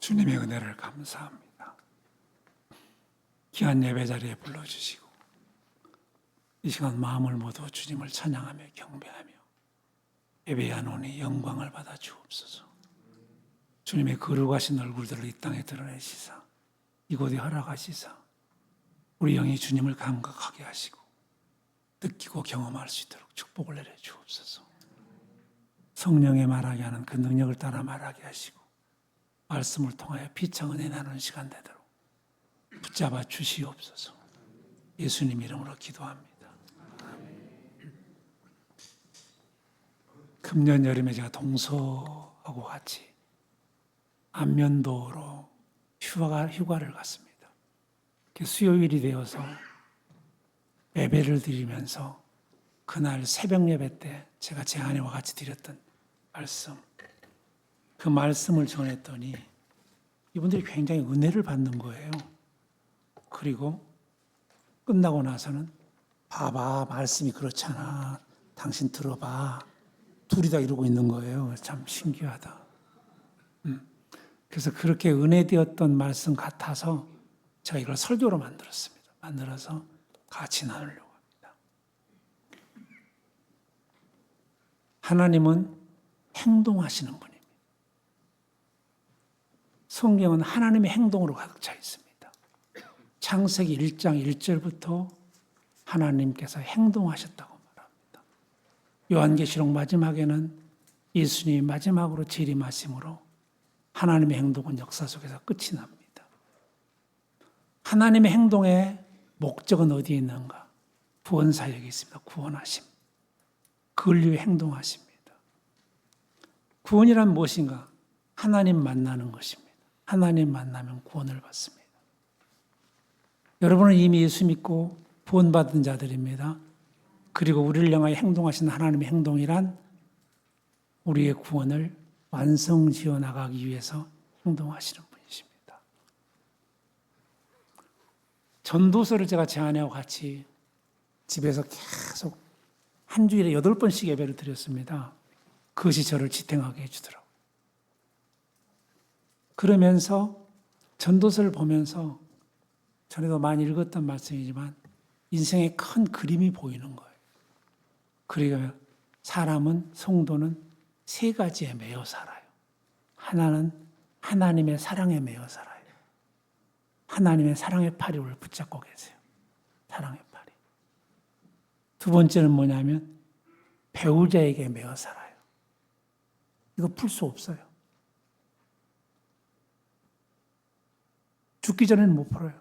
주님의 은혜를 감사합니다. 귀한 예배 자리에 불러주시고 이 시간 마음을 모두 주님을 찬양하며 경배하며 예배하노니 영광을 받아 주옵소서. 주님의 거룩하신 얼굴들을 이 땅에 드러내시사 이곳에 허락하시사 우리 영이 주님을 감각하게 하시고 느끼고 경험할 수 있도록 축복을 내려 주옵소서. 성령의 말하게 하는 그 능력을 따라 말하게 하시고 말씀을 통하여 피차 은혜 나누는 시간 되도록 붙잡아 주시옵소서. 예수님 이름으로 기도합니다. 금년 여름에 제가 동서하고 같이 안면도로 휴가를 갔습니다. 수요일이 되어서 예배를 드리면서 그날 새벽 예배 때 제가 제 아내와 같이 드렸던 말씀, 그 말씀을 전했더니 이분들이 굉장히 은혜를 받는 거예요. 그리고 끝나고 나서는 봐봐, 말씀이 그렇잖아. 당신 들어봐. 둘이 다 이러고 있는 거예요. 참 신기하다. 그래서 그렇게 은혜되었던 말씀 같아서 제가 이걸 설교로 만들었습니다. 만들어서 같이 나누려고 합니다. 하나님은 행동하시는 분입니다. 성경은 하나님의 행동으로 가득 차 있습니다. 창세기 1장 1절부터 하나님께서 행동하셨다고 말합니다. 요한계시록 마지막에는 예수님이 마지막으로 재림하심으로 하나님의 행동은 역사 속에서 끝이 납니다. 하나님의 행동의 목적은 어디에 있는가? 구원 사역에 있습니다. 구원하심. 그걸 위해 행동하십니다. 구원이란 무엇인가? 하나님 만나는 것입니다. 하나님 만나면 구원을 받습니다. 여러분은 이미 예수 믿고 구원받은 자들입니다. 그리고 우리를 향하여 행동하신 하나님의 행동이란 우리의 구원을 완성지어 나가기 위해서 행동하시는 분이십니다. 전도서를 제가 제 아내와 같이 집에서 계속 한 주일에 8번씩 예배를 드렸습니다. 그것이 저를 지탱하게 해주더라고요. 그러면서 전도서를 보면서 전에도 많이 읽었던 말씀이지만 인생의 큰 그림이 보이는 거예요. 그러니까 사람은, 성도는 3가지에 매여 살아요. 하나는 하나님의 사랑에 매여 살아요. 하나님의 사랑의 파리를 붙잡고 계세요. 사랑의 파리. 두 번째는 뭐냐면 배우자에게 매여 살아요. 이거 풀 수 없어요. 죽기 전에는 못 풀어요.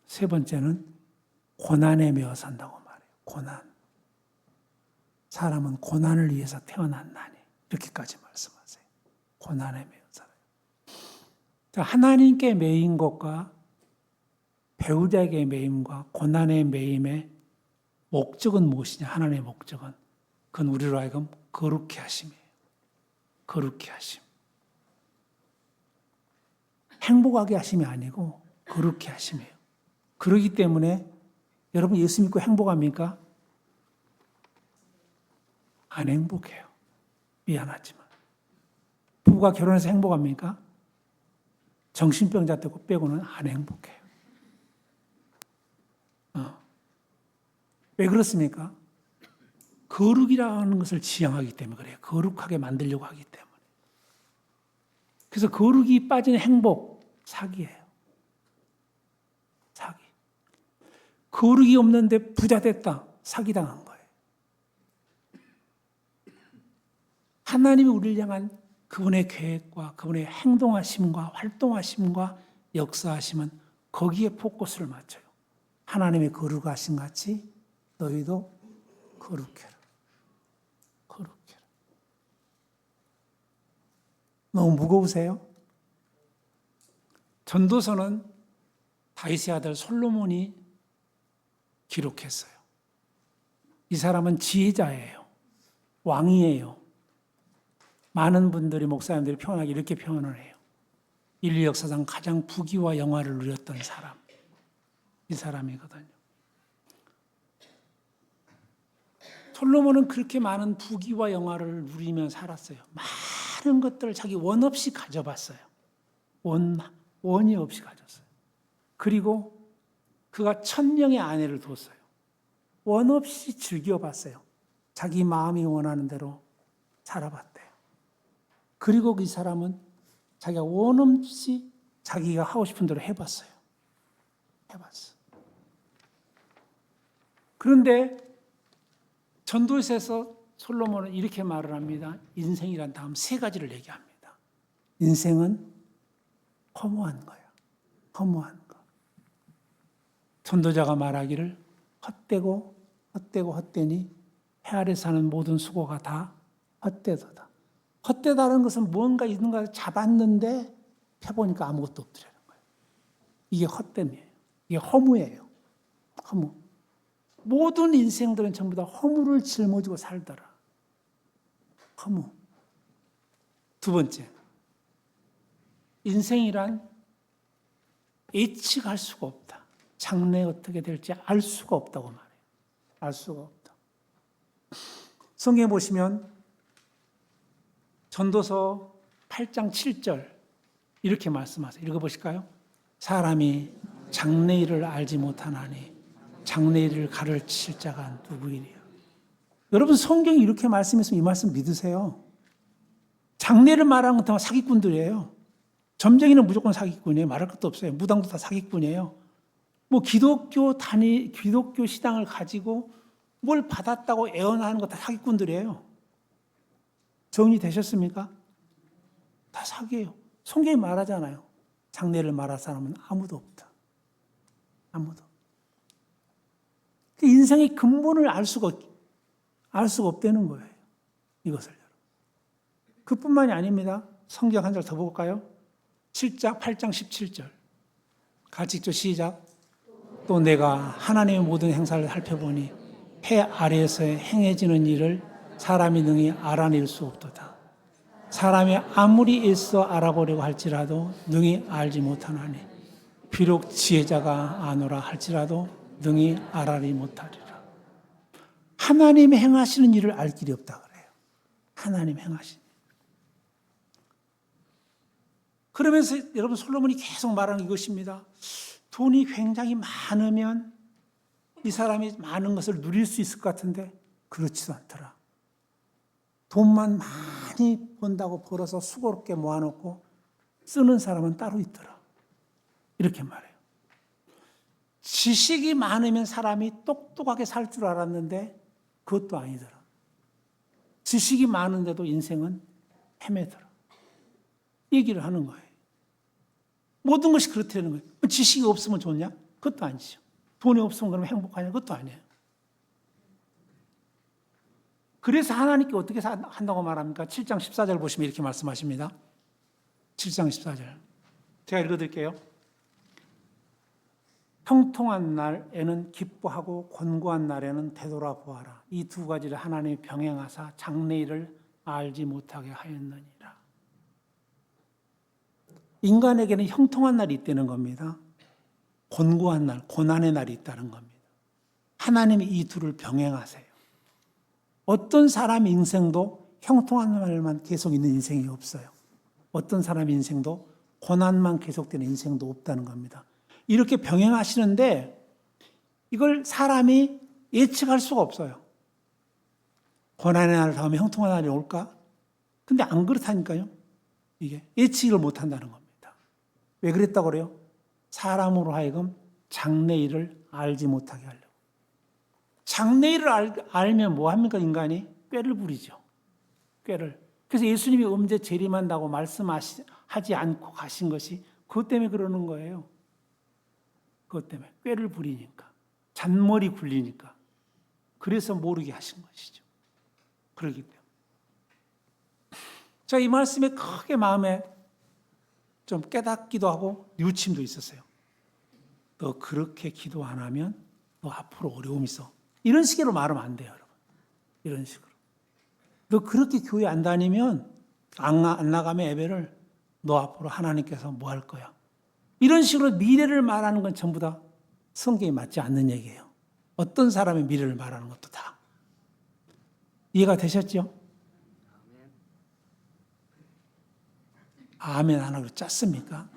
세 번째는 고난에 매여 산다고 말해요. 고난. 사람은 고난을 위해서 태어났나니 이렇게까지 말씀하세요. 고난에 매여 살아요. 자, 하나님께 매인 것과 배우자에게 매임과 고난의 매임의 목적은 무엇이냐? 하나님의 목적은 그건 우리로 하여금 거룩해 하심이에요. 거룩해 하심. 행복하게 하심이 아니고 거룩해 하심이에요. 그렇기 때문에 여러분 예수 믿고 행복합니까? 안 행복해요. 미안하지만. 부부가 결혼해서 행복합니까? 정신병자 빼고는 안 행복해요. 왜 그렇습니까? 거룩이라는 것을 지향하기 때문에 그래요. 거룩하게 만들려고 하기 때문에. 그래서 거룩이 빠진 행복, 사기예요. 사기. 거룩이 없는데 부자 됐다. 사기당한 거예요. 하나님이 우리를 향한 그분의 계획과 그분의 행동하심과 활동하심과 역사하심은 거기에 포커스를 맞춰요. 하나님의 거룩하심 같이 너희도 거룩해라. 거룩해라. 너무 무거우세요? 전도서는 다윗의 아들 솔로몬이 기록했어요. 이 사람은 지혜자예요. 왕이에요. 많은 분들이 목사님들이 표현하기 이렇게 표현을 해요. 인류 역사상 가장 부귀와 영화를 누렸던 사람. 이 사람이거든요. 솔로몬은 그렇게 많은 부귀와 영화를 누리며 살았어요. 많은 것들을 자기 원 없이 가져봤어요. 원이 없이 가졌어요. 그리고 그가 1000명의 아내를 뒀어요. 원 없이 즐겨봤어요. 자기 마음이 원하는 대로 살아봤대요. 그리고 그 사람은 자기가 원 없이 자기가 하고 싶은 대로 해봤어요. 해봤어. 그런데 전도서에서 솔로몬은 이렇게 말을 합니다. 인생이란 다음 3가지를 얘기합니다. 인생은 허무한 거예요. 허무한 거. 전도자가 말하기를 헛되고 헛되니 해 아래 사는 모든 수고가 다 헛되도다. 헛되다는 것은 뭔가 있는가 잡았는데 펴보니까 아무것도 없더라는 거예요. 이게 헛됨이에요. 이게 허무예요. 허무. 모든 인생들은 전부 다 허무를 짊어지고 살더라. 허무. 2번째, 인생이란 예측할 수가 없다. 장래 어떻게 될지 알 수가 없다고 말해요. 알 수가 없다. 성경에 보시면 전도서 8장 7절 이렇게 말씀하세요. 읽어보실까요? 사람이 장래일을 알지 못하나니 장래일을 가르칠 자가 누구이랴. 여러분 성경이 이렇게 말씀했으면 이 말씀 믿으세요. 장래를 말하는 것도 사기꾼들이에요. 점쟁이는 무조건 사기꾼이에요. 말할 것도 없어요. 무당도 다 사기꾼이에요. 뭐 기독교 시당을 가지고 뭘 받았다고 애원하는 거 다 사기꾼들이에요. 정리되셨습니까? 다 사기예요. 성경이 말하잖아요. 장래를 말할 사람은 아무도 없다. 아무도. 인생의 근본을 알 수가 없다는 거예요. 이것을. 그뿐만이 아닙니다. 성경 한 절 더 볼까요? 8장 17절. 같이 읽죠. 시작. 또 내가 하나님의 모든 행사를 살펴보니 해 아래에서 행해지는 일을 사람이 능히 알아낼 수 없도다. 사람이 아무리 애써 알아보려고 할지라도 능히 알지 못하나니 비록 지혜자가 아노라 할지라도 능히 알아내지 못하리라. 하나님이 행하시는 일을 알 길이 없다 그래요. 하나님 행하시는 일. 그러면서 여러분 솔로몬이 계속 말하는 이것입니다. 돈이 굉장히 많으면 이 사람이 많은 것을 누릴 수 있을 것 같은데 그렇지도 않더라. 돈만 많이 번다고 벌어서 수고롭게 모아놓고 쓰는 사람은 따로 있더라. 이렇게 말해요. 지식이 많으면 사람이 똑똑하게 살 줄 알았는데 그것도 아니더라. 지식이 많은데도 인생은 헤매더라. 얘기를 하는 거예요. 모든 것이 그렇다는 거예요. 지식이 없으면 좋냐? 그것도 아니죠. 돈이 없으면 그러면 행복하냐? 그것도 아니에요. 그래서 하나님께 어떻게 한다고 말합니까? 7장 14절 보시면 이렇게 말씀하십니다. 7장 14절. 제가 읽어드릴게요. 형통한 날에는 기뻐하고 곤고한 날에는 되돌아보아라. 이 2가지를 하나님이 병행하사 장래일을 알지 못하게 하였느니라. 인간에게는 형통한 날이 있다는 겁니다. 곤고한 날, 고난의 날이 있다는 겁니다. 하나님이 이 2를 병행하세요. 어떤 사람 인생도 형통한 날만 계속 있는 인생이 없어요. 어떤 사람 인생도 고난만 계속되는 인생도 없다는 겁니다. 이렇게 병행하시는데 이걸 사람이 예측할 수가 없어요. 고난의 날 다음에 형통한 날이 올까? 근데 안 그렇다니까요. 이게 예측을 못한다는 겁니다. 왜 그랬다고 그래요? 사람으로 하여금 장래일을 알지 못하게 하려고. 장래일을 알면 뭐 합니까 인간이? 꾀를 부리죠. 꾀를. 그래서 예수님이 음제 재림한다고 말씀하지 않고 가신 것이 그것 때문에 그러는 거예요. 그것 때문에 꾀를 부리니까. 잔머리 굴리니까. 그래서 모르게 하신 것이죠. 그러기 때문에. 자, 이 말씀에 크게 마음에 좀 깨닫기도 하고 유침도 있었어요. 너 그렇게 기도 안 하면 너 앞으로 어려움이 있어. 이런 식으로 말하면 안 돼요, 여러분. 이런 식으로. 너 그렇게 교회 안 다니면 안 나가면 예배를 너 앞으로 하나님께서 뭐 할 거야. 이런 식으로 미래를 말하는 건 전부 다 성경에 맞지 않는 얘기예요. 어떤 사람의 미래를 말하는 것도 다. 이해가 되셨죠? 아멘 안 하고 짰습니까?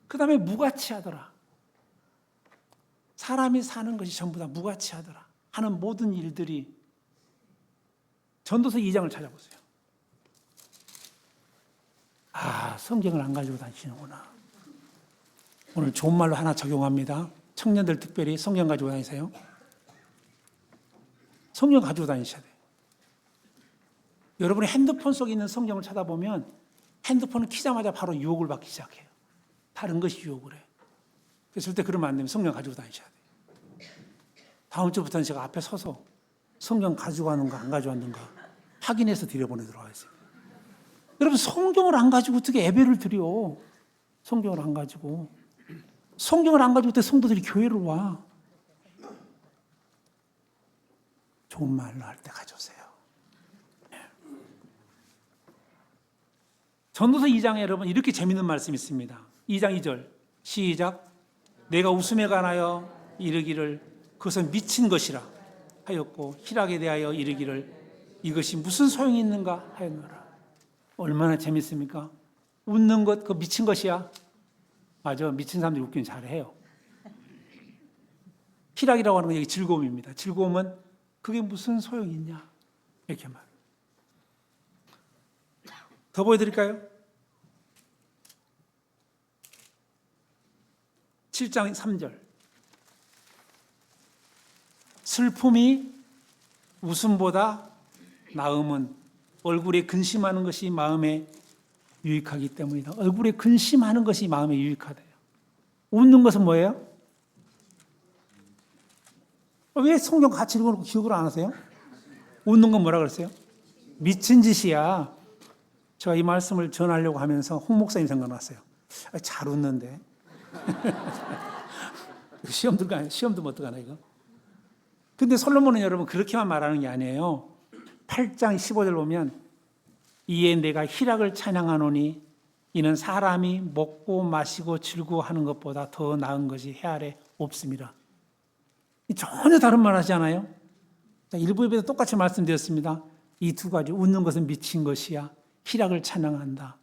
그 다음에 무가치하더라. 사람이 사는 것이 전부 다 무가치하더라 하는 모든 일들이, 전도서 2장을 찾아보세요. 성경을 안 가지고 다니시는구나. 오늘 좋은 말로 하나 적용합니다. 청년들 특별히 성경 가지고 다니세요. 성경 가지고 다니셔야 돼요. 여러분이 핸드폰 속에 있는 성경을 찾아보면 핸드폰을 키자마자 바로 유혹을 받기 시작해요. 다른 것이 유혹을 해. 그래서 절대 그러면 안 됩니다. 성경 가지고 다니셔야 돼요. 다음 주부터는 제가 앞에 서서 성경 가지고 왔는가 안 가지고 왔는가 확인해서 드려보내도록 하겠습니다. 여러분, 성경을 안 가지고 어떻게 예배를 드려? 성경을 안 가지고. 성경을 안 가지고 어떻게 성도들이 교회를 와? 좋은 말로 할 때 가져오세요. 전도서 2장에 여러분 이렇게 재밌는 말씀이 있습니다. 2장 2절 시작. 내가 웃음에 관하여 이르기를 그것은 미친 것이라 하였고 희락에 대하여 이르기를 이것이 무슨 소용이 있는가 하였노라. 얼마나 재밌습니까? 웃는 것 그거 미친 것이야. 맞아, 미친 사람들이 웃기는 잘해요. 희락이라고 하는 건 여기 즐거움입니다. 즐거움은 그게 무슨 소용이 있냐 이렇게 말. 더 보여드릴까요? 7장 3절 슬픔이 웃음보다 나음은 얼굴에 근심하는 것이 마음에 유익하기 때문이다. 얼굴에 근심하는 것이 마음에 유익하대요. 웃는 것은 뭐예요? 왜 성경 같이 읽어놓고 기억을 안 하세요? 웃는 건 뭐라 그랬어요? 미친 짓이야. 제가 이 말씀을 전하려고 하면서 홍 목사님 생각났어요. 잘 웃는데. 시험 들면 어떡하나 이거. 근데 솔로몬은 여러분 그렇게만 말하는 게 아니에요. 8장 15절 보면 이에 내가 희락을 찬양하노니 이는 사람이 먹고 마시고 즐거워하는 것보다 더 나은 것이 해 아래 없습니다. 전혀 다른 말 하지 않아요? 일부에도 똑같이 말씀드렸습니다. 이 두 가지, 웃는 것은 미친 것이야. 희락을 찬양한다.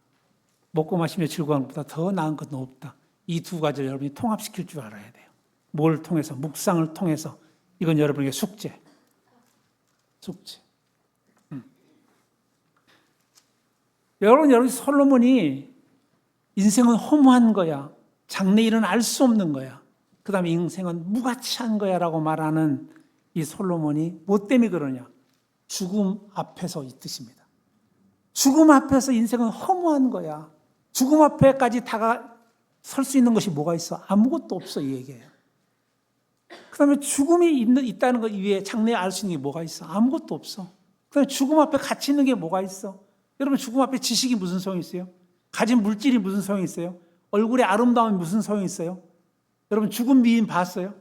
먹고 마시며 즐거워하는 것보다 더 나은 것은 없다. 이 두 가지를 여러분이 통합시킬 줄 알아야 돼요. 뭘 통해서? 묵상을 통해서. 이건 여러분에게 숙제. 여러분 솔로몬이 인생은 허무한 거야. 장래일은 알 수 없는 거야. 그 다음에 인생은 무가치한 거야 라고 말하는 이 솔로몬이 뭐 때문에 그러냐? 죽음 앞에서 이 뜻입니다. 죽음 앞에서 인생은 허무한 거야. 죽음 앞에까지 다가설 수 있는 것이 뭐가 있어? 아무것도 없어 이 얘기예요. 그 다음에 죽음이 있다는 것 이외에 장래에 알 수 있는 게 뭐가 있어? 아무것도 없어. 그 다음에 죽음 앞에 가치 있는 게 뭐가 있어? 여러분 죽음 앞에 지식이 무슨 소용이 있어요? 가진 물질이 무슨 소용이 있어요? 얼굴의 아름다움이 무슨 소용이 있어요? 여러분 죽은 미인 봤어요?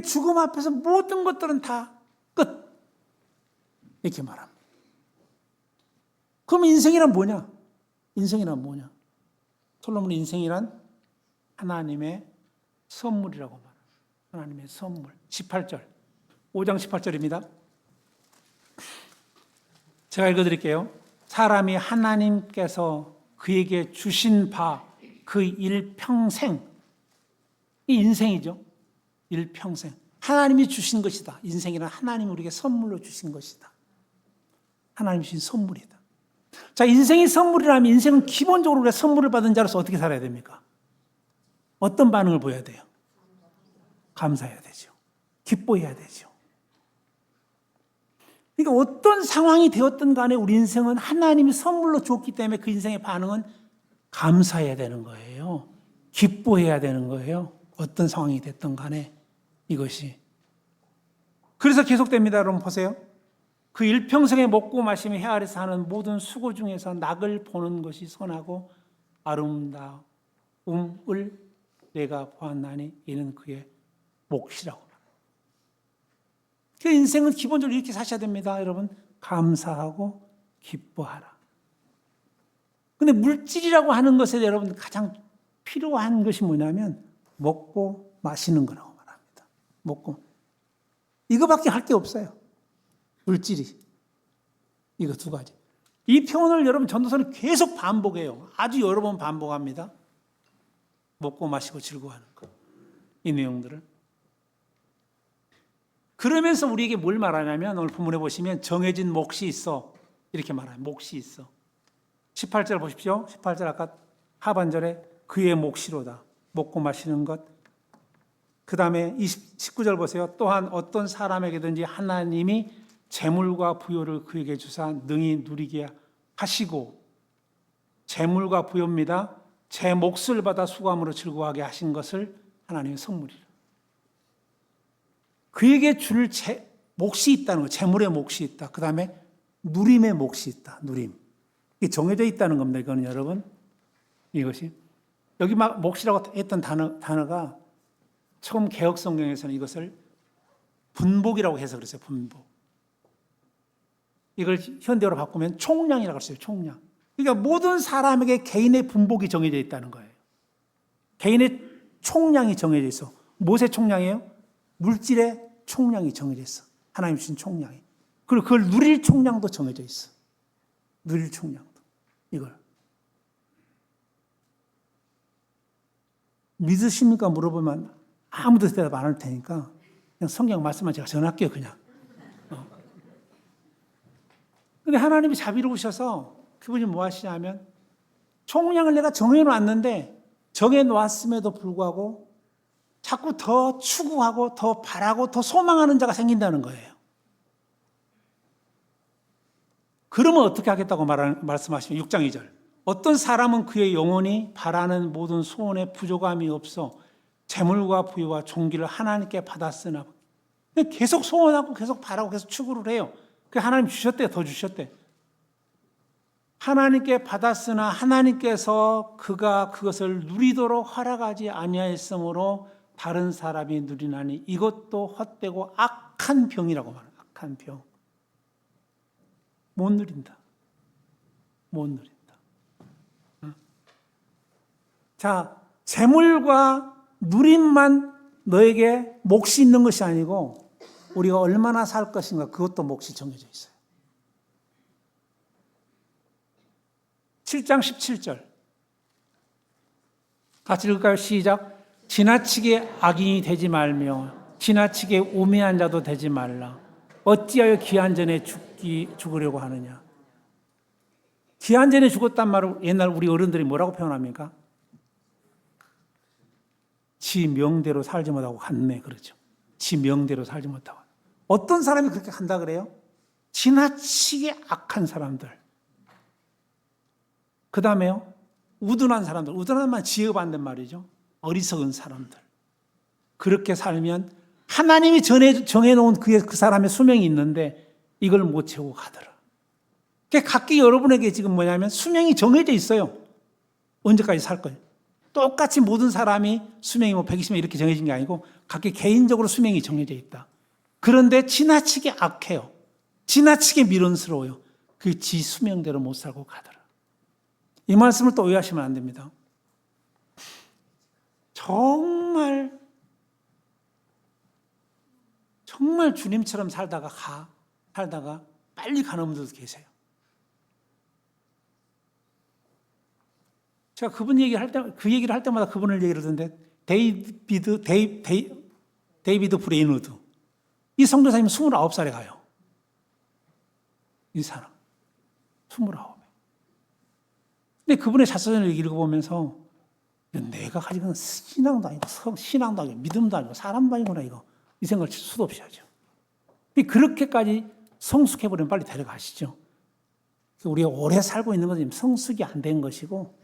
죽음 앞에서 모든 것들은 다 끝. 이렇게 말합니다. 그럼 인생이란 뭐냐? 인생이란 뭐냐? 솔로몬 인생이란 하나님의 선물이라고 말합니다. 하나님의 선물. 18절. 5장 18절입니다. 제가 읽어드릴게요. 사람이 하나님께서 그에게 주신 바 그 일평생, 이 인생이죠. 일평생. 하나님이 주신 것이다. 인생이란 하나님이 우리에게 선물로 주신 것이다. 하나님이 주신 선물이다. 자, 인생이 선물이라면 인생은 기본적으로 우리가 선물을 받은 자로서 어떻게 살아야 됩니까? 어떤 반응을 보여야 돼요? 감사해야 되죠. 기뻐해야 되죠. 그러니까 어떤 상황이 되었든 간에 우리 인생은 하나님이 선물로 줬기 때문에 그 인생의 반응은 감사해야 되는 거예요. 기뻐해야 되는 거예요. 어떤 상황이 됐든 간에 이것이. 그래서 계속됩니다. 여러분 보세요. 그 일평생에 먹고 마시며 해 아래서 하는 모든 수고 중에서 낙을 보는 것이 선하고 아름다움을 내가 보았나니 이는 그의 몫이라고. 그 인생은 기본적으로 이렇게 사셔야 됩니다. 여러분 감사하고 기뻐하라. 근데 물질이라고 하는 것에 여러분 가장 필요한 것이 뭐냐면 먹고 마시는 거라고 말합니다. 먹고. 이거밖에 할 게 없어요. 물질이. 이거 두 가지. 이 표현을 여러분 전도서는 계속 반복해요. 아주 여러 번 반복합니다. 먹고 마시고 즐거워하는 거. 이 내용들을. 그러면서 우리에게 뭘 말하냐면 오늘 본문에 보시면 정해진 몫이 있어. 이렇게 말해요. 몫이 있어. 18절 보십시오. 18절 아까 하반절에 그의 몫이로다. 먹고 마시는 것. 그 다음에 19절 보세요. 또한 어떤 사람에게든지 하나님이 재물과 부요를 그에게 주사 능히 누리게 하시고, 재물과 부요입니다. 제 몫을 받아 수고함으로 즐거워하게 하신 것을 하나님의 선물이라. 그에게 줄 몫이 있다는 거, 재물의 몫이 있다. 그 다음에 누림의 몫이 있다. 누림. 이게 정해져 있다는 겁니다. 이거는 여러분. 이것이. 여기 막 몫이라고 했던 단어가 처음 개혁 성경에서는 이것을 분복이라고 해서 그랬어요. 분복. 이걸 현대어로 바꾸면 총량이라고 했어요. 총량. 그러니까 모든 사람에게 개인의 분복이 정해져 있다는 거예요. 개인의 총량이 정해져 있어. 무엇의 총량이에요? 물질의 총량이 정해져 있어. 하나님 주신 총량이. 그리고 그걸 누릴 총량도 정해져 있어. 누릴 총량도. 이걸. 믿으십니까? 물어보면 아무도 대답 안 할 테니까 그냥 성경 말씀만 제가 전할게요. 그냥. 근데 하나님이 자비로우셔서 그분이 뭐 하시냐면 총량을 내가 정해놓았는데 정해놓았음에도 불구하고 자꾸 더 추구하고 더 바라고 더 소망하는 자가 생긴다는 거예요. 그러면 어떻게 하겠다고 말씀하시면 6장 2절. 어떤 사람은 그의 영혼이 바라는 모든 소원에 부족함이 없어 재물과 부유와 존귀를 하나님께 받았으나 계속 소원하고 계속 바라고 계속 추구를 해요. 그 하나님 주셨대, 더 주셨대. 하나님께 받았으나 하나님께서 그가 그것을 누리도록 허락하지 아니하였으므로 다른 사람이 누리나니 이것도 헛되고 악한 병이라고 말해요. 악한 병. 못 누린다. 못 누린다. 자, 재물과 누림만 너에게 몫이 있는 것이 아니고 우리가 얼마나 살 것인가 그것도 몫이 정해져 있어요. 7장 17절 같이 읽을까요? 시작. 지나치게 악인이 되지 말며 지나치게 우매한 자도 되지 말라. 어찌하여 기한 전에 죽으려고 하느냐. 기한 전에 죽었단 말을 옛날 우리 어른들이 뭐라고 표현합니까? 지 명대로 살지 못하고 갔네 그러죠. 지 명대로 살지 못하고. 어떤 사람이 그렇게 한다 그래요? 지나치게 악한 사람들. 그 다음에요. 우둔한 사람들. 우둔한만 지어반단 말이죠. 어리석은 사람들. 그렇게 살면 하나님이 정해놓은 그 사람의 수명이 있는데 이걸 못 채우고 가더라. 각기 여러분에게 지금 뭐냐면 수명이 정해져 있어요. 언제까지 살 거예요. 똑같이 모든 사람이 수명이 120년 이렇게 정해진 게 아니고 각기 개인적으로 수명이 정해져 있다. 그런데 지나치게 악해요. 지나치게 미련스러워요. 그 지 수명대로 못 살고 가더라. 이 말씀을 또 오해하시면 안 됩니다. 정말 주님처럼 살다가 빨리 가는 분들도 계세요. 제가 그 얘기를 할 때마다 그분을 얘기를 듣는데 데이비드 브레이너드 이 선교사님은 29살에 가요. 이 사람 29에. 근데 그분의 자서전을 읽어보면서 내가 가지고 있는 신앙도 아니고 신앙도 아니고 믿음도 아니고 사람도 아니구나 이거 이 생각을 수도 없이 하죠. 그렇게까지 성숙해버리면 빨리 데려가시죠. 우리가 오래 살고 있는 것은 성숙이 안 된 것이고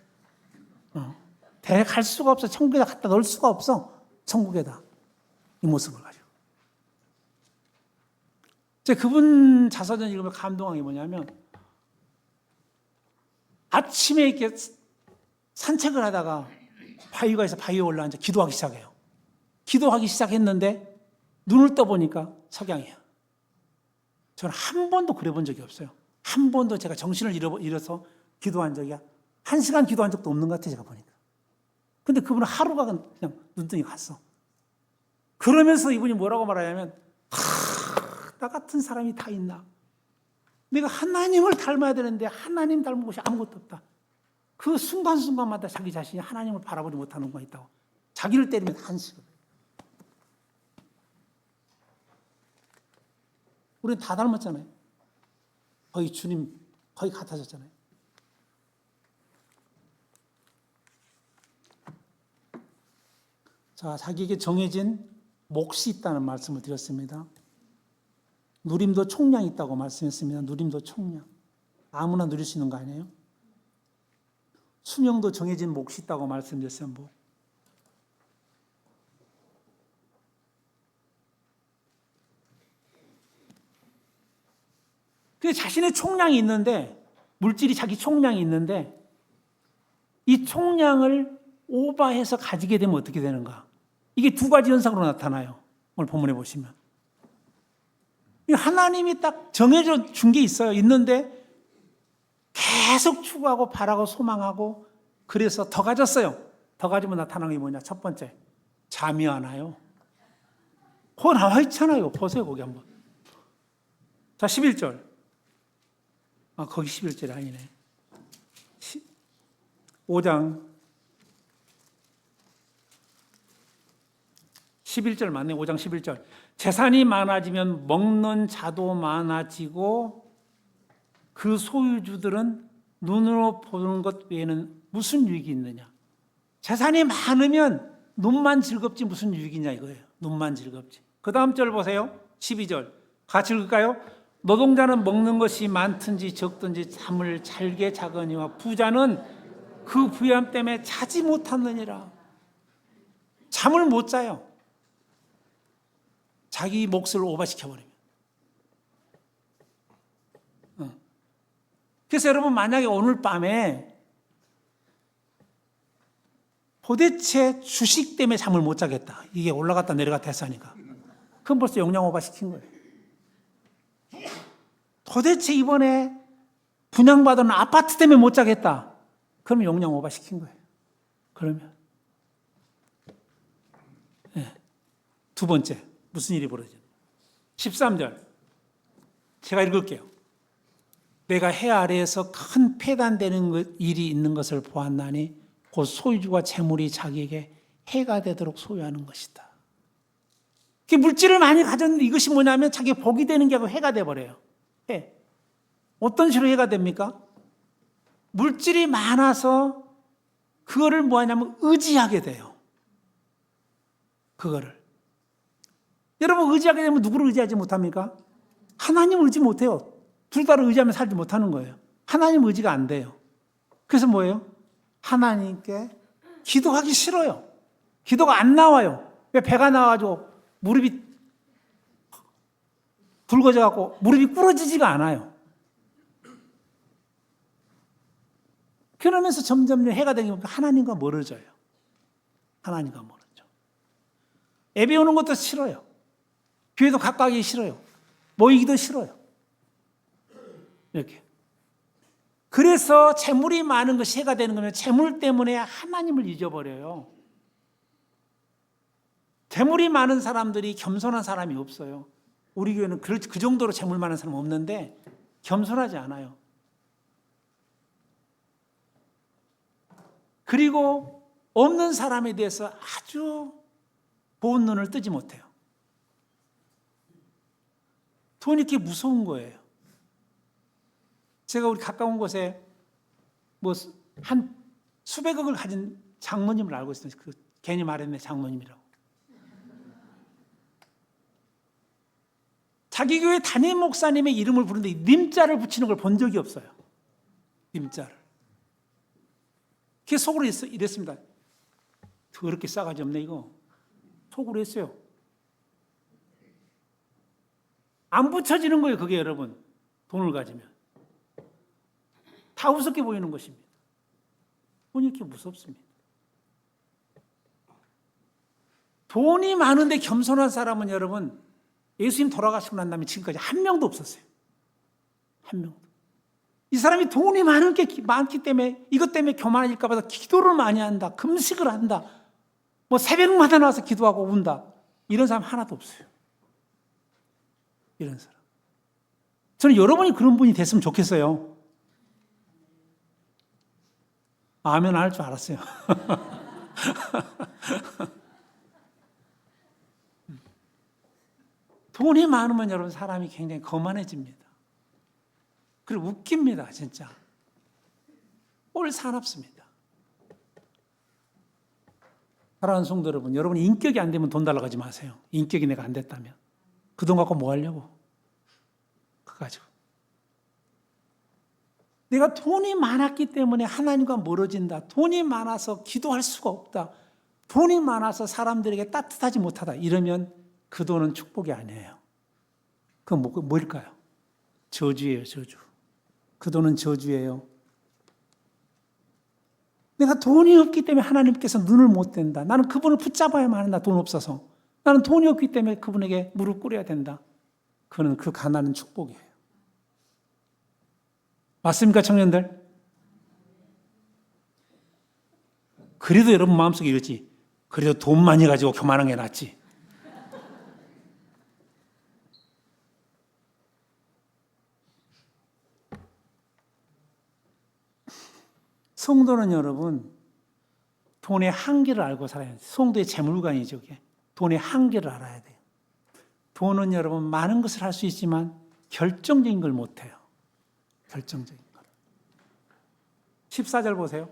데려갈 수가 없어. 천국에다 갖다 넣을 수가 없어. 천국에다. 이 모습을 가지고. 제가 그분 자서전 읽으면 감동한 게 뭐냐면 아침에 이렇게 산책을 하다가 바위가 있어 바위에 올라앉아 기도하기 시작해요. 기도하기 시작했는데 눈을 떠보니까 석양이야. 저는 한 번도 그래 본 적이 없어요. 한 번도 제가 정신을 잃어서 기도한 적이 1시간 기도한 적도 없는 것 같아요. 제가 보니까. 근데 그분은 하루가 그냥 눈뜨니 갔어. 그러면서 이분이 뭐라고 말하냐면 작가 같은 사람이 다 있나? 내가 하나님을 닮아야 되는데 하나님 닮은 것이 아무것도 없다. 그 순간순간마다 자기 자신이 하나님을 바라보지 못하는 것가 있다고. 자기를 때리면 한식을. 우리는 다 닮았잖아요. 거의 주님 거의 같아졌잖아요. 자, 자기에게 정해진 몫이 있다는 말씀을 드렸습니다. 누림도 총량이 있다고 말씀했습니다. 누림도 총량. 아무나 누릴 수 있는 거 아니에요? 수명도 정해진 몫이 있다고 말씀드렸어요. 목. 그 자신의 총량이 있는데, 물질이 자기 총량이 있는데, 이 총량을 오버해서 가지게 되면 어떻게 되는가? 이게 두 가지 현상으로 나타나요. 오늘 본문에 보시면. 하나님이 딱 정해져 준 게 있어요. 있는데 계속 추구하고 바라고 소망하고 그래서 더 가졌어요. 더 가지면 나타나는 게 뭐냐? 첫 번째, 잠이 안 와요. 그거 나와 있잖아요. 보세요. 거기 한번. 자, 11절. 거기 11절이 아니네. 5장 11절 맞네. 5장 11절. 재산이 많아지면 먹는 자도 많아지고 그 소유주들은 눈으로 보는 것 외에는 무슨 유익이 있느냐. 재산이 많으면 눈만 즐겁지 무슨 유익이냐 이거예요. 눈만 즐겁지. 그 다음 절 보세요. 12절. 같이 읽을까요? 노동자는 먹는 것이 많든지 적든지 잠을 잘게 자거니와 부자는 그 부유함 때문에 자지 못하느니라. 잠을 못 자요. 자기 몫을 오버시켜버리면. 그래서 여러분 만약에 오늘 밤에 도대체 주식 때문에 잠을 못 자겠다. 이게 올라갔다 내려갔다 했으니까. 그럼 벌써 영양 오버시킨 거예요. 도대체 이번에 분양받은 아파트 때문에 못 자겠다. 그러면 영양 오버시킨 거예요. 그러면. 네. 두 번째. 무슨 일이 벌어지죠? 13절. 제가 읽을게요. 내가 해 아래에서 큰 폐단되는 일이 있는 것을 보았나니 곧 소유주와 재물이 자기에게 해가 되도록 소유하는 것이다. 물질을 많이 가졌는데 이것이 뭐냐면 자기 복이 되는 게 아니고 해가 돼버려요. 해. 어떤 식으로 해가 됩니까? 물질이 많아서 그거를 뭐 하냐면 의지하게 돼요. 그거를. 여러분 의지하게 되면 누구를 의지하지 못합니까? 하나님을 의지 못해요. 둘 다를 의지하면 살지 못하는 거예요. 하나님 의지가 안 돼요. 그래서 뭐예요? 하나님께 기도하기 싫어요. 기도가 안 나와요. 왜? 배가 나와가지고 무릎이 굵어져갖고 무릎이 꿇어지지가 않아요. 그러면서 점점 해가 되니까 하나님과 멀어져요. 하나님과 멀어져. 예배 오는 것도 싫어요. 교회도 가까이 싫어요. 모이기도 싫어요. 이렇게. 그래서 재물이 많은 것이 해가 되는 거면 재물 때문에 하나님을 잊어버려요. 재물이 많은 사람들이 겸손한 사람이 없어요. 우리 교회는 그 정도로 재물 많은 사람 없는데 겸손하지 않아요. 그리고 없는 사람에 대해서 아주 보은 눈을 뜨지 못해요. 돈이 이렇게 무서운 거예요. 제가 우리 가까운 곳에 뭐 한 수백억을 가진 장모님을 알고 있어요. 그 괜히 말했네, 장모님이라고. 자기 교회 담임 목사님의 이름을 부르는데 님자를 붙이는 걸 본 적이 없어요. 님자를. 그게 속으로 이랬습니다. 더럽게 싸가지 없네 이거. 속으로 했어요. 안 붙여지는 거예요, 그게 여러분. 돈을 가지면. 다 우습게 보이는 것입니다. 돈이 이렇게 무섭습니다. 돈이 많은데 겸손한 사람은 여러분, 예수님 돌아가시고 난 다음에 지금까지 한 명도 없었어요. 한 명도. 이 사람이 돈이 많기 때문에 이것 때문에 교만해질까 봐 기도를 많이 한다. 금식을 한다. 뭐 새벽마다 나와서 기도하고 운다. 이런 사람 하나도 없어요. 이런 사람. 저는 여러분이 그런 분이 됐으면 좋겠어요. 아멘 안 할 줄 알았어요. 돈이 많으면 여러분 사람이 굉장히 거만해집니다. 그리고 웃깁니다, 진짜. 꼴 사납습니다. 사랑하는 성도 여러분, 여러분이 인격이 안 되면 돈 달라고 하지 마세요. 인격이 내가 안 됐다면. 그 돈 갖고 뭐 하려고? 그거 가지고. 내가 돈이 많았기 때문에 하나님과 멀어진다. 돈이 많아서 기도할 수가 없다. 돈이 많아서 사람들에게 따뜻하지 못하다. 이러면 그 돈은 축복이 아니에요. 그건 뭘까요? 저주예요, 저주. 그 돈은 저주예요. 내가 돈이 없기 때문에 하나님께서 눈을 못 뜬다. 나는 그분을 붙잡아야만 한다. 돈 없어서. 나는 돈이 없기 때문에 그분에게 무릎 꿇어야 된다. 그는 그 가난은 축복이에요. 맞습니까, 청년들? 그래도 여러분 마음속에 이러지. 그래도 돈 많이 가지고 교만한 게 낫지. 성도는 여러분, 돈의 한계를 알고 살아야 돼요. 성도의 재물관이죠, 그게. 돈의 한계를 알아야 돼요. 돈은 여러분, 많은 것을 할 수 있지만 결정적인 걸 못해요. 결정적인 걸. 14절 보세요.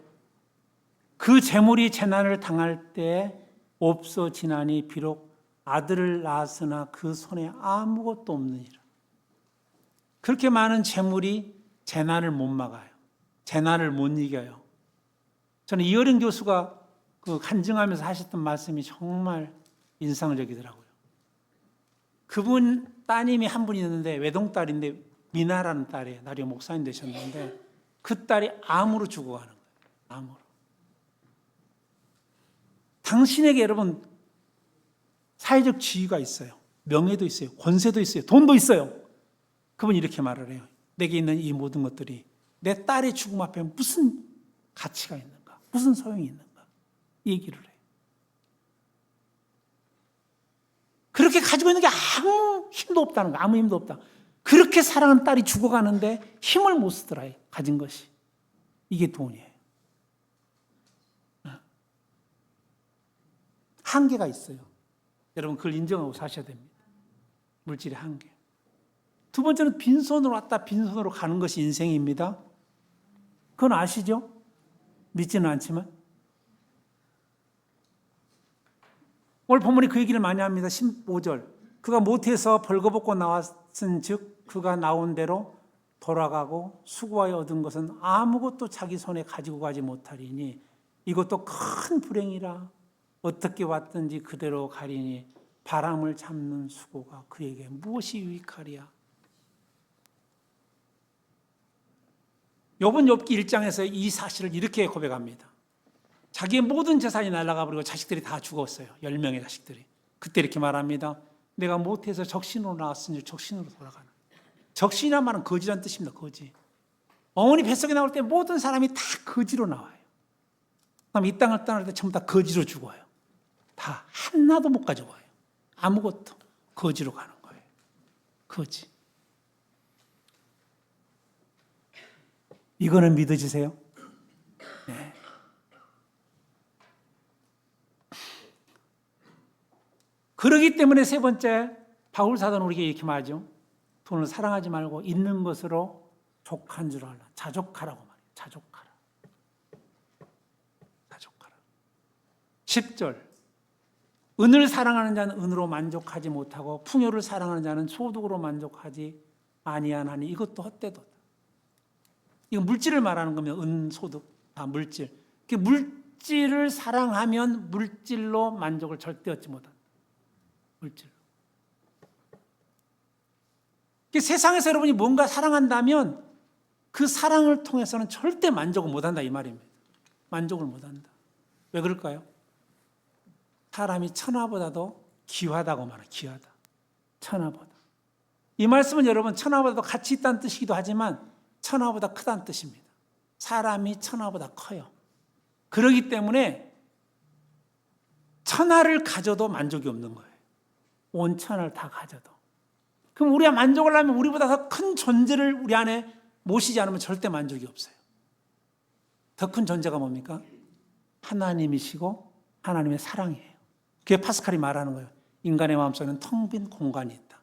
그 재물이 재난을 당할 때 없어지나니 비록 아들을 낳았으나 그 손에 아무것도 없느니라. 그렇게 많은 재물이 재난을 못 막아요. 재난을 못 이겨요. 저는 이어린 교수가 그 간증하면서 하셨던 말씀이 정말 인상적이더라고요. 그분 따님이 한 분 있는데 외동딸인데 미나라는 딸이에요. 나중에 목사님 되셨는데 그 딸이 암으로 죽어가는 거예요. 암으로. 당신에게 여러분 사회적 지위가 있어요. 명예도 있어요. 권세도 있어요. 돈도 있어요. 그분이 이렇게 말을 해요. 내게 있는 이 모든 것들이 내 딸의 죽음 앞에 무슨 가치가 있는가? 무슨 소용이 있는가? 이 얘기를 해요. 그렇게 가지고 있는 게 아무 힘도 없다는 거, 아무 힘도 없다. 그렇게 사랑하는 딸이 죽어가는데 힘을 못 쓰더라, 가진 것이. 이게 돈이에요. 한계가 있어요. 여러분 그걸 인정하고 사셔야 됩니다. 물질의 한계. 두 번째는 빈손으로 왔다 빈손으로 가는 것이 인생입니다. 그건 아시죠? 믿지는 않지만. 오늘 본문이 그 얘기를 많이 합니다. 15절. 그가 모태에서 벌거벗고 나왔은 즉 그가 나온 대로 돌아가고 수고하여 얻은 것은 아무것도 자기 손에 가지고 가지 못하리니 이것도 큰 불행이라. 어떻게 왔든지 그대로 가리니 바람을 잡는 수고가 그에게 무엇이 유익하리야. 욥은 욥기 1장에서 이 사실을 이렇게 고백합니다. 자기의 모든 재산이 날아가 버리고 자식들이 다 죽었어요. 10명의 자식들이. 그때 이렇게 말합니다. 내가 모태에서 적신으로 나왔으니 적신으로 돌아가는. 적신이란 말은 거지란 뜻입니다. 거지. 어머니 뱃속에 나올 때 모든 사람이 다 거지로 나와요. 그럼 이 땅을 떠날 때 전부 다 거지로 죽어요. 다 하나도 못 가져와요. 아무것도 거지로 가는 거예요. 거지. 이거는 믿어지세요? 네. 그러기 때문에 세 번째 바울 사도는 우리에게 이렇게 말하죠. 돈을 사랑하지 말고 있는 것으로 족한 줄 알라. 자족하라고 말해요. 자족하라. 자족하라. 10절. 은을 사랑하는 자는 은으로 만족하지 못하고 풍요를 사랑하는 자는 소득으로 만족하지 아니하나니 이것도 헛되도다. 이거 물질을 말하는 거면 은, 소득, 다 물질. 물질을 사랑하면 물질로 만족을 절대 얻지 못한다. 물질로. 세상에서 여러분이 뭔가 사랑한다면 그 사랑을 통해서는 절대 만족을 못한다 이 말입니다. 만족을 못한다. 왜 그럴까요? 사람이 천하보다도 귀하다고 말해요. 귀하다. 천하보다. 이 말씀은 여러분 천하보다도 가치 있다는 뜻이기도 하지만 천하보다 크다는 뜻입니다. 사람이 천하보다 커요. 그렇기 때문에 천하를 가져도 만족이 없는 거예요. 온 천하를 다 가져도. 그럼 우리가 만족을 하면 우리보다 더 큰 존재를 우리 안에 모시지 않으면 절대 만족이 없어요. 더 큰 존재가 뭡니까? 하나님이시고 하나님의 사랑이에요. 그게 파스칼이 말하는 거예요. 인간의 마음속에는 텅 빈 공간이 있다.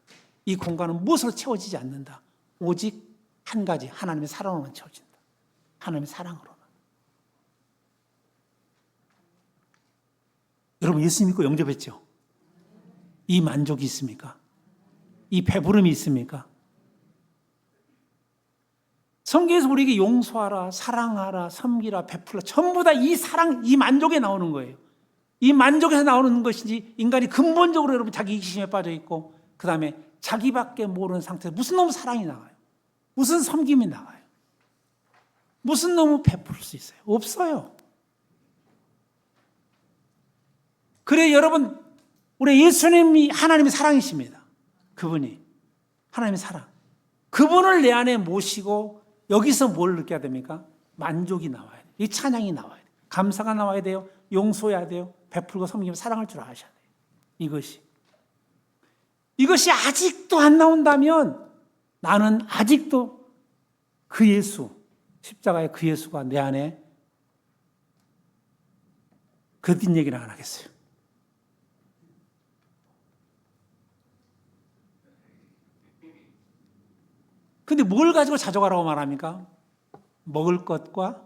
이 공간은 무엇으로 채워지지 않는다. 오직 한 가지, 하나님의 사랑으로만 채워진다. 하나님의 사랑으로만. 여러분 예수 믿고 영접했죠? 이 만족이 있습니까? 이 배부름이 있습니까? 성경에서 우리에게 용서하라, 사랑하라, 섬기라, 베풀라 전부 다 이 사랑, 이 만족에 나오는 거예요. 이 만족에서 나오는 것이지 인간이 근본적으로 여러분 자기 이기심에 빠져 있고 그 다음에 자기밖에 모르는 상태에서 무슨 너무 사랑이 나와요? 무슨 섬김이 나와요? 무슨 너무 베풀 수 있어요? 없어요. 그래 여러분 우리 예수님이 하나님의 사랑이십니다. 그분이 하나님의 사랑. 그분을 내 안에 모시고 여기서 뭘 느껴야 됩니까? 만족이 나와야 돼요. 이 찬양이 나와야 돼요. 감사가 나와야 돼요. 용서해야 돼요. 베풀고 섬기며 사랑할 줄 아셔야 돼요. 이것이 아직도 안 나온다면 나는 아직도 그 예수, 십자가의 그 예수가 내 안에 그 뒷얘기를 안 하겠어요. 근데 뭘 가지고 자족하라고 말합니까? 먹을 것과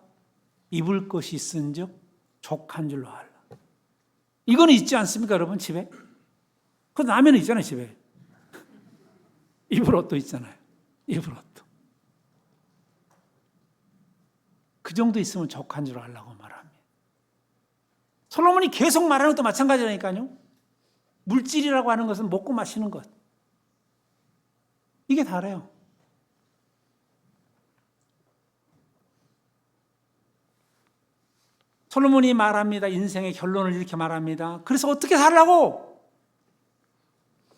입을 것이 있은즉 족한 줄로 알라. 이거는 있지 않습니까, 여러분 집에? 그 라면은 있잖아요, 집에. 입을 옷도 있잖아요. 입을 옷도. 그 정도 있으면 족한 줄 알라고 말합니다. 솔로몬이 계속 말하는 것도 마찬가지라니까요. 물질이라고 하는 것은 먹고 마시는 것. 이게 다래요. 솔로몬이 말합니다. 인생의 결론을 이렇게 말합니다. 그래서 어떻게 살라고?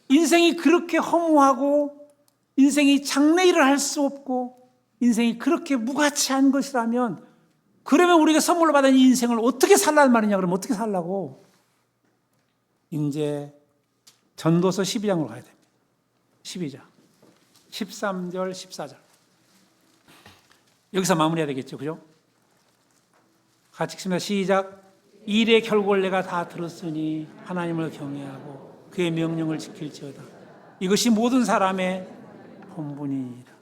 인생이 그렇게 허무하고 인생이 장래일을 할 수 없고 인생이 그렇게 무가치한 것이라면 그러면 우리가 선물로 받은 이 인생을 어떻게 살라는 말이냐? 그러면 어떻게 살라고? 이제 전도서 12장으로 가야 됩니다. 12장 13절 14절 여기서 마무리해야 되겠죠. 그죠? 같이 읽습니다. 시작. 일의 결국을 내가 다 들었으니 하나님을 경외하고 그의 명령을 지킬지어다. 이것이 모든 사람의 본분이니라.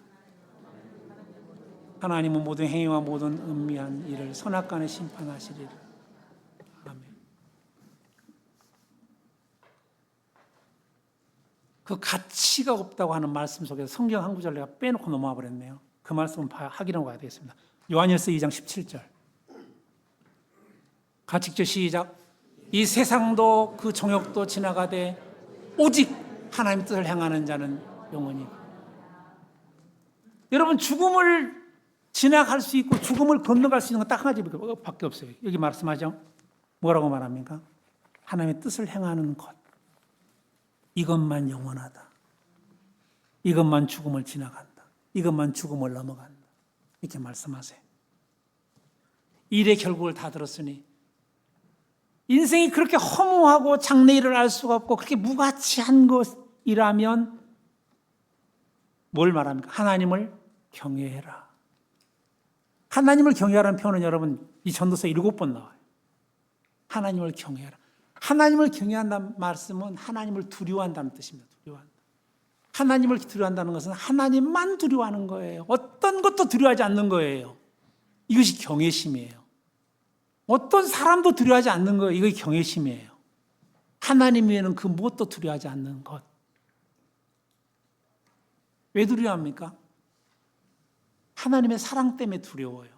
하나님은 모든 행위와 모든 은미한 일을 선악간에 심판하시리라. 아멘. 그 가치가 없다고 하는 말씀 속에서 성경 한 구절 내가 빼놓고 넘어와 버렸네요. 그 말씀은 확인하고 가야 되겠습니다. 요한일서 2장 17절. 같이 읽죠. 시작. 이 세상도 그 정욕도 지나가되 오직 하나님의 뜻을 행하는 자는 영원히. 여러분 죽음을 지나갈 수 있고 죽음을 건너갈 수 있는 건 딱 한 가지밖에 없어요. 여기 말씀하죠. 뭐라고 말합니까? 하나님의 뜻을 행하는 것. 이것만 영원하다. 이것만 죽음을 지나간다. 이것만 죽음을 넘어간다. 이렇게 말씀하세요. 일의 결국을 다 들었으니 인생이 그렇게 허무하고 장래일을 알 수가 없고 그렇게 무가치한 것이라면 뭘 말합니까? 하나님을 경외해라. 하나님을 경외하라는 표현은 여러분 이 전도서 7번 나와요. 하나님을 경외하라. 하나님을 경외한다는 말씀은 하나님을 두려워한다는 뜻입니다. 두려워한다. 하나님을 두려워한다는 것은 하나님만 두려워하는 거예요. 어떤 것도 두려워하지 않는 거예요. 이것이 경외심이에요. 어떤 사람도 두려워하지 않는 거예요. 이것이 경외심이에요. 하나님 외에는 그 무엇도 두려워하지 않는 것. 왜 두려워합니까? 하나님의 사랑 때문에 두려워요.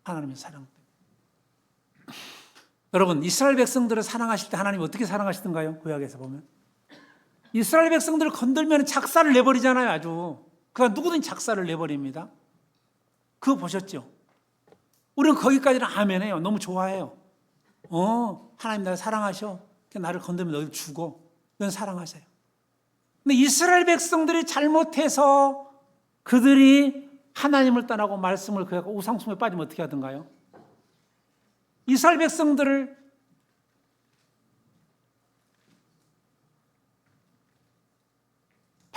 하나님의 사랑 때문에. 여러분 이스라엘 백성들을 사랑하실 때 하나님 어떻게 사랑하시던가요? 구약에서 보면 이스라엘 백성들을 건들면 작사를 내버리잖아요. 아주 그러니까 누구든지 작사를 내버립니다. 그거 보셨죠? 우리는 거기까지는 아멘해요. 너무 좋아해요. 하나님 나를 사랑하셔. 나를 건들면 너희들 죽어. 넌 사랑하세요. 근데 이스라엘 백성들이 잘못해서 그들이 하나님을 떠나고 말씀을 그하고 우상숭배에 빠지면 어떻게 하던가요? 이스라엘 백성들을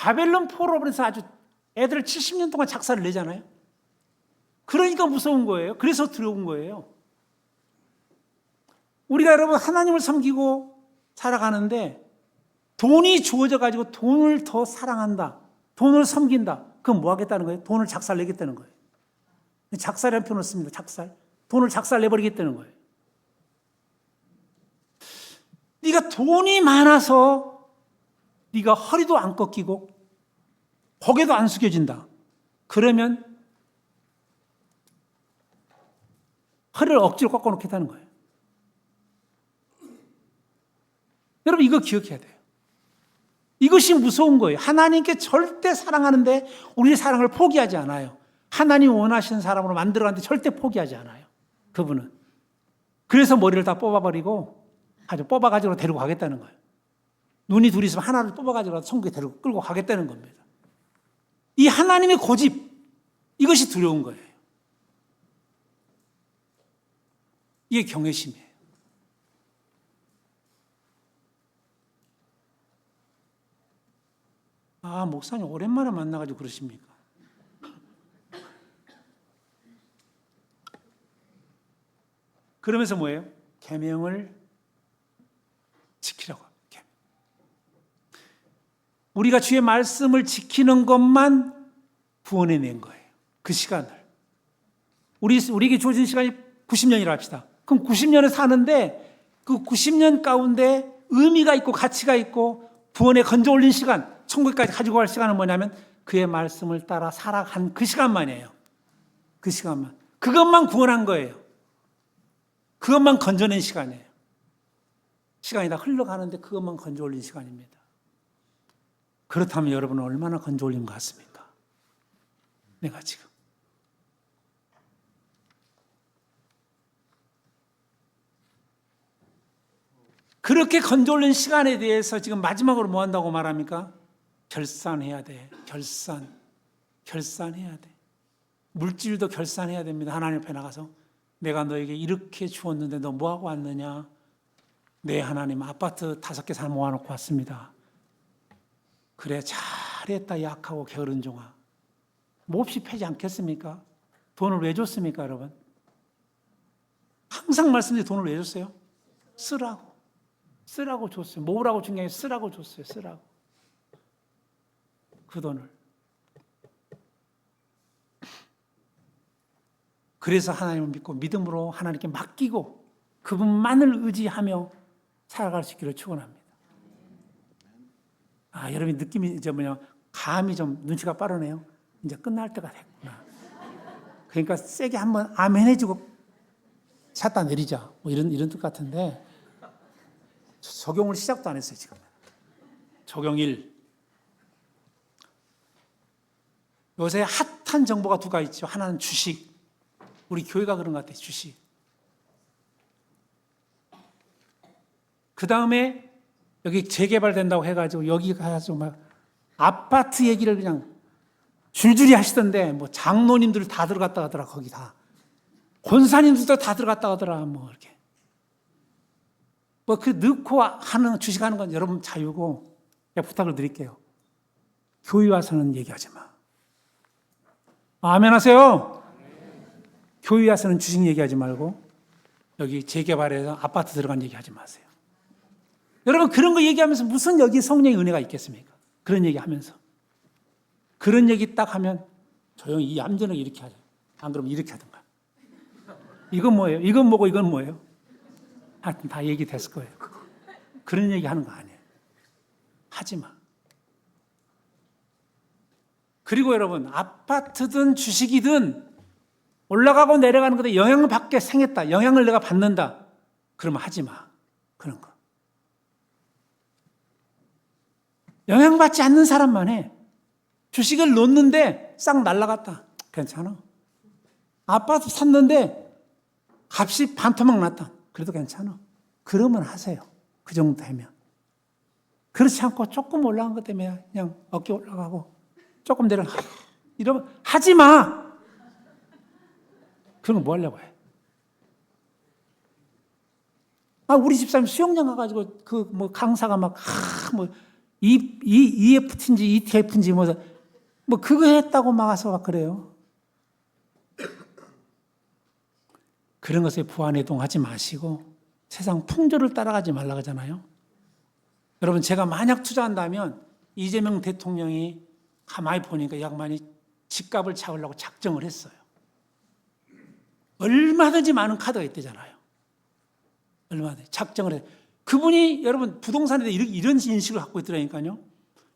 바벨론 포로에서 아주 애들 70년 동안 작사를 내잖아요. 그러니까 무서운 거예요. 그래서 두려운 거예요. 우리가 여러분 하나님을 섬기고 살아가는데 돈이 주어져 가지고 돈을 더 사랑한다, 돈을 섬긴다. 그건 뭐 하겠다는 거예요? 돈을 작살 내겠다는 거예요. 작살이라는 표현을 씁니다. 작살. 돈을 작살 내버리겠다는 거예요. 네가 돈이 많아서 네가 허리도 안 꺾이고 고개도 안 숙여진다. 그러면 허리를 억지로 꺾어놓겠다는 거예요. 여러분 이거 기억해야 돼요. 이것이 무서운 거예요. 하나님께 절대 사랑하는데 우리의 사랑을 포기하지 않아요. 하나님 원하시는 사람으로 만들어가는데 절대 포기하지 않아요. 그분은. 그래서 머리를 다 뽑아버리고 아주 뽑아가지고 데리고 가겠다는 거예요. 눈이 둘이 있으면 하나를 뽑아가지고 천국에 데리고 끌고 가겠다는 겁니다. 이 하나님의 고집, 이것이 두려운 거예요. 이게 경외심이에요. 아, 목사님 오랜만에 만나가지고 그러십니까? 그러면서 뭐예요? 계명을 지키라고 합니다. 우리가 주의 말씀을 지키는 것만 구원해낸 거예요. 그 시간을. 우리에게 주어진 시간이 90년이라 합시다. 그럼 90년을 사는데 그 90년 가운데 의미가 있고 가치가 있고 구원에 건져 올린 시간, 천국까지 가지고 갈 시간은 뭐냐면 그의 말씀을 따라 살아간 그 시간만이에요. 그 시간만. 그것만 구원한 거예요. 그것만 건져낸 시간이에요. 시간이 다 흘러가는데 그것만 건져 올린 시간입니다. 그렇다면 여러분은 얼마나 건져 올린 것 같습니까? 내가 지금. 그렇게 건져 올린 시간에 대해서 지금 마지막으로 뭐 한다고 말합니까? 결산해야 돼. 결산해야 돼. 물질도 결산해야 됩니다. 하나님 앞에 나가서 내가 너에게 이렇게 주었는데 너 뭐하고 왔느냐? 네, 하나님 아파트 5개 사 모아놓고 왔습니다. 그래, 잘했다 약하고 게으른 종아. 몹시 패지 않겠습니까? 돈을 왜 줬습니까, 여러분? 항상 말씀드린 돈을 왜 줬어요? 쓰라고 줬어요. 모으라고 준 게 아니라 쓰라고 줬어요. 쓰라고. 그 돈을. 그래서 하나님을 믿고 믿음으로 하나님께 맡기고 그분만을 의지하며 살아갈 수 있기를 축원합니다. 아, 여러분 느낌이 이제 감이 좀 눈치가 빠르네요. 이제 끝날 때가 됐구나. 그러니까 세게 한번 아멘 해주고 샷다 내리자. 뭐 이런 뜻 같은데 적용을 시작도 안 했어요, 지금. 적용 1. 요새 핫한 정보가 2가 있죠. 하나는 주식. 우리 교회가 그런 것 같아요, 주식. 그 다음에 여기 재개발된다고 해가지고 여기 가서 막 아파트 얘기를 그냥 줄줄이 하시던데 뭐 장로님들 다 들어갔다 하더라, 거기 다. 권사님들도 다 들어갔다 하더라, 뭐 이렇게. 뭐 그 넣고 하는, 주식하는 건 여러분 자유고, 제가 부탁을 드릴게요. 교회 와서는 얘기하지 마. 아멘 하세요. 교회 와서는 주식 얘기하지 말고, 여기 재개발해서 아파트 들어간 얘기하지 마세요. 여러분 그런 거 얘기하면서 무슨 여기 성령의 은혜가 있겠습니까? 그런 얘기 하면서. 그런 얘기 딱 하면 조용히 얌전하게 이렇게 하죠. 안 그러면 이렇게 하던가. 이건 뭐예요? 이건 뭐고 이건 뭐예요? 하여튼 다 얘기됐을 거예요. 그런 얘기 하는 거 아니에요. 하지 마. 그리고 여러분 아파트든 주식이든 올라가고 내려가는 것에 영향을 받게 생겼다. 영향을 내가 받는다. 그러면 하지 마. 그런 거. 영향받지 않는 사람만 해. 주식을 놓는데 싹 날라갔다. 괜찮아. 아파트 샀는데 값이 반토막 났다. 그래도 괜찮아. 그러면 하세요. 그 정도 되면. 그렇지 않고 조금 올라간 것 때문에 그냥 어깨 올라가고 조금 내려 이러면 하지 마. 그런 거 뭐 하려고 해? 아, 우리 집사람 수영장 가가지고 그 뭐 강사가 막 EFT인지 ETF인지 뭐 그거 했다고 막아서 막 그래요. 그런 것에 부안해동하지 마시고 세상 풍조를 따라가지 말라고 하잖아요. 여러분, 제가 만약 투자한다면 이재명 대통령이 가만히 보니까 이 양반이 집값을 잡으려고 작정을 했어요. 얼마든지 많은 카드가 있대잖아요. 얼마든지 작정을 해요. 그분이 여러분 부동산에 대해 이런 인식을 갖고 있더라니까요.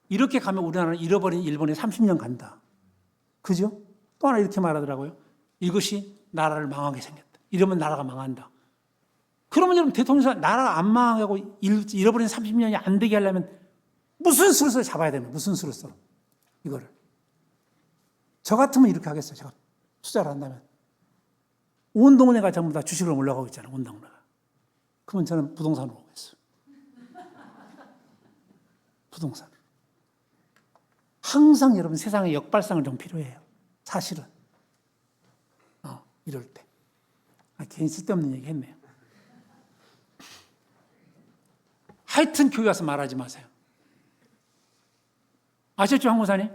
이렇게 가면 우리나라는 잃어버린 일본에 30년 간다. 그죠? 또 하나 이렇게 말하더라고요. 이것이 나라를 망하게 생겼다. 이러면 나라가 망한다. 그러면 여러분 대통령 나라가 안 망하고 잃어버린 30년이 안 되게 하려면 무슨 수를 잡아야 됩니까? 무슨 수를 써? 이거를. 저 같으면 이렇게 하겠어요. 제가 투자를 한다면. 온 동네가 전부 다 주식으로 올라가고 있잖아요. 온 동네가. 그러면 저는 부동산으로 오겠어요. 부동산. 항상 여러분 세상에 역발상을 좀 필요해요. 사실은. 이럴 때. 괜히 쓸데없는 얘기 했네요. 하여튼 교회 와서 말하지 마세요. 아셨죠, 황 목사님?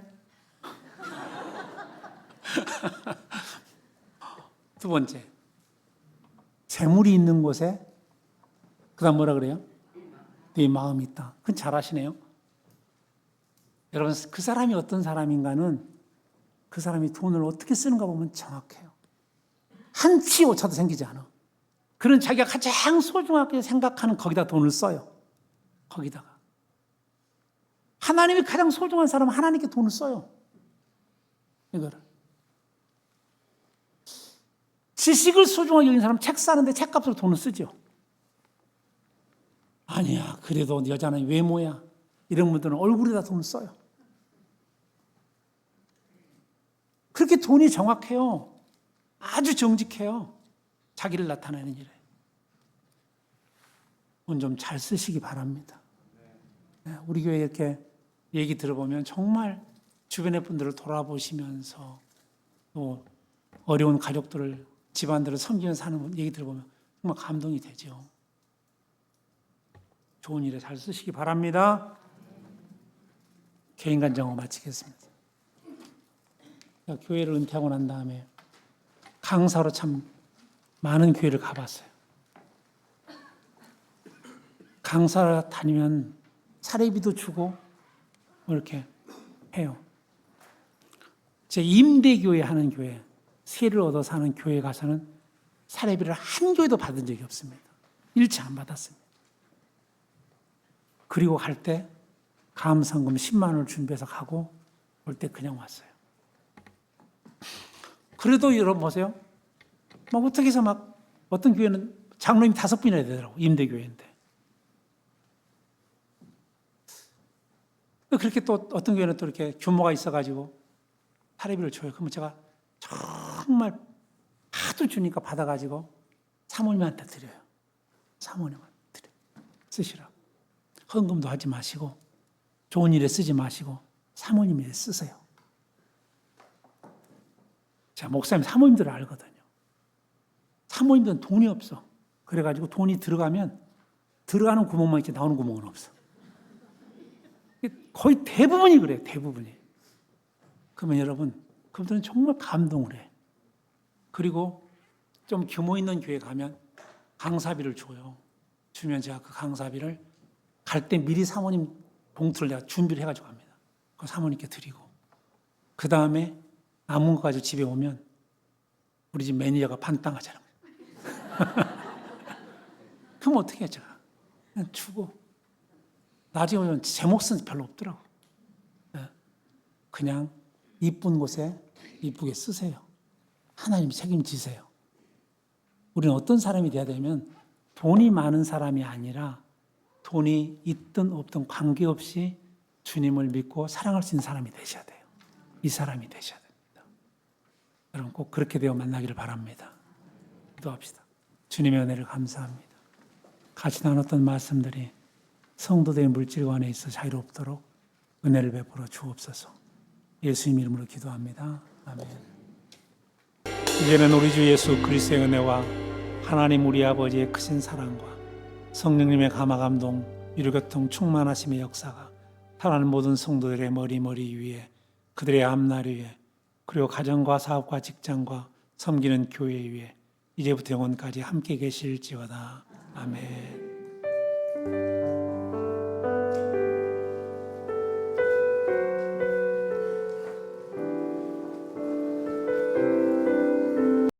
두 번째, 재물이 있는 곳에 그 다음 뭐라 그래요? 네 마음이 있다. 그건 잘 아시네요. 여러분, 그 사람이 어떤 사람인가는 그 사람이 돈을 어떻게 쓰는가 보면 정확해요. 한치 오차도 생기지 않아. 그런 자기가 가장 소중하게 생각하는 거기다 돈을 써요. 거기다가. 하나님이 가장 소중한 사람은 하나님께 돈을 써요. 이거를. 지식을 소중하게 여기는 사람은 책 사는데 책값으로 돈을 쓰죠. 아니야, 그래도 여자는 외모야. 이런 분들은 얼굴에다 돈을 써요. 그렇게 돈이 정확해요. 아주 정직해요. 자기를 나타내는 일에. 돈 좀 잘 쓰시기 바랍니다. 우리 교회 이렇게 얘기 들어보면 정말 주변의 분들을 돌아보시면서 또 어려운 가족들을, 집안들을 섬기면서 사는 얘기 들어보면 정말 감동이 되죠. 좋은 일에 잘 쓰시기 바랍니다. 개인 간증을 마치겠습니다. 교회를 은퇴하고 난 다음에 강사로 참 많은 교회를 가봤어요. 강사 다니면 사례비도 주고 이렇게 해요. 제 임대교회 하는 교회, 세를 얻어서 하는 교회 가서는 사례비를 한 교회도 받은 적이 없습니다. 일치 안 받았습니다. 그리고 갈 때 감상금 10만 원을 준비해서 가고 올 때 그냥 왔어요. 그래도 여러분 보세요. 막 어떻게 해서 막 어떤 교회는 장로님 5분이나 되더라고. 임대교회인데. 그렇게 또 어떤 교회는 또 이렇게 규모가 있어가지고 사례비를 줘요. 그러면 제가 정말 하도 주니까 받아가지고 사모님한테 드려요. 사모님한테 드려요. 쓰시라고. 헌금도 하지 마시고 좋은 일에 쓰지 마시고 사모님 일에 쓰세요. 제가 목사님 사모님들을 알거든요. 사모님들은 돈이 없어. 그래가지고 돈이 들어가면 들어가는 구멍만 있지 나오는 구멍은 없어. 거의 대부분이 그래요. 대부분이. 그러면 여러분, 그분들은 정말 감동을 해. 그리고 좀 규모 있는 교회 가면 강사비를 줘요. 주면 제가 그 강사비를 갈 때 미리 사모님 봉투를 내가 준비를 해가지고 갑니다. 그 사모님께 드리고. 그 다음에 남은 거 가지고 집에 오면 우리 집 매니저가 반땅하잖아요. 그럼 어떻게 해요, 제가? 그냥 주고. 나중에 오면 제 몫은 별로 없더라고. 그냥 이쁜 곳에 이쁘게 쓰세요. 하나님 책임지세요. 우리는 어떤 사람이 돼야 되면 돈이 많은 사람이 아니라 돈이 있든 없든 관계없이 주님을 믿고 사랑할 수 있는 사람이 되셔야 돼요. 이 사람이 되셔야 됩니다. 여러분 꼭 그렇게 되어 만나기를 바랍니다. 기도합시다. 주님의 은혜를 감사합니다. 같이 나눴던 말씀들이 성도들의 물질관에 있어 자유롭도록 은혜를 베풀어 주옵소서. 예수님 이름으로 기도합니다. 아멘. 이제는 우리 주 예수 그리스도의 은혜와 하나님 우리 아버지의 크신 사랑과 성령님의 감화 감동, 위로교통 충만하심의 역사가 사랑하는 모든 성도들의 머리 위에, 그들의 앞날 위에, 그리고 가정과 사업과 직장과 섬기는 교회 위에 이제부터 영원까지 함께 계실지어다. 아멘.